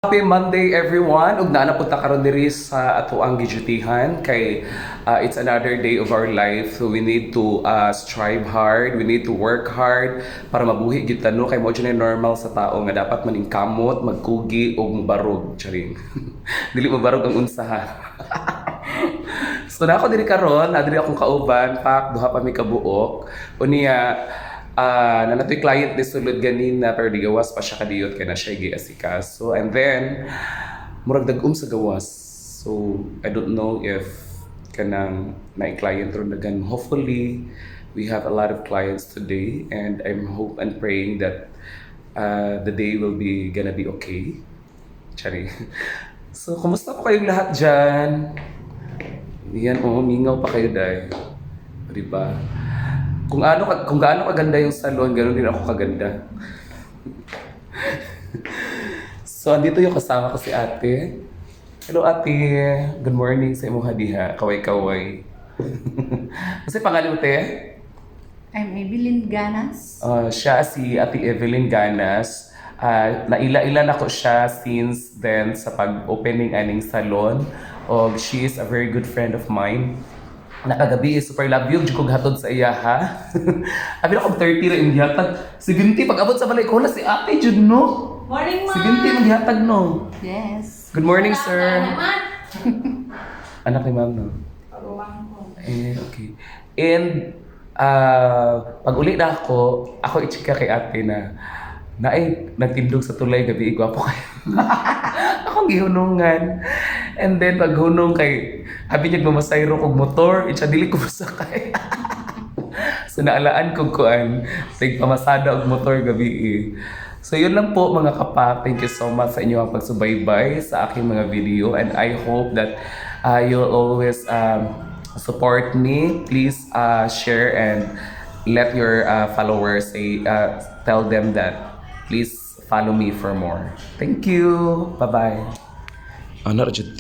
Happy Monday everyone! Ug naa na punta karon diri sa ato ang gidutihan kay it's another day of our life. So we need to strive hard, we need to work hard para mabuhi gyud tano kay mao na normal sa tao nga dapat maning kamot, magkugi ug mubarog. Charing. Dili mubarog ang unsa ha. So na ako diri karon, na diri akong kauban, pak duha pa mi kabuok. Unya nanatoy client ni sulod ganina pero di gawas pa siya kadiyot kay na siya giasikaso. And then murag dag-um sa gawas. So I don't know if kanang na client ron dagan. Hopefully we have a lot of clients today and I'm hope and praying that the day will be gonna be okay. Chari. So kumusta po kayong lahat dyan? Yan mingaw pa kayo dahil. Diba? Kung gaano kaganda yung salon, ganoon din ako kaganda. So, andito yung kasama ko si ate. Hello ate, good morning sa imong hadiha. Kaway-kaway. Kasi pangalan mo te? I'm Evelyn Ganas. Siya si ate Evelyn Ganas. Naila-ila na ko siya since then sa pag-opening aning salon. She is a very good friend of mine. Nakagabi super love you kog hatod sa iya ha. Abi na kog 30 ra imong gihatag. Siginti pag abot sa balay ko si ate jud no. Morning, ma. Siginti imong gihatag no. Yes. Good morning sir. Anak ni ma'am no. Okay. And pag uli na ako i-chika kay ate na nagtindog sa tulay gabi gwapo kayo. Akong gihunungan. And then pag hunong kay habi niya mamasayro kog motor, itsa dili ko masakay. So naalaan ko kuan, tig pamasada og motor gabi. So yun lang po mga kapak. Thank you so much sa inyong pagsubaybay sa aking mga video and I hope that you'll always support me. Please share and let your followers tell them that please follow me for more. Thank you. Bye-bye. Ano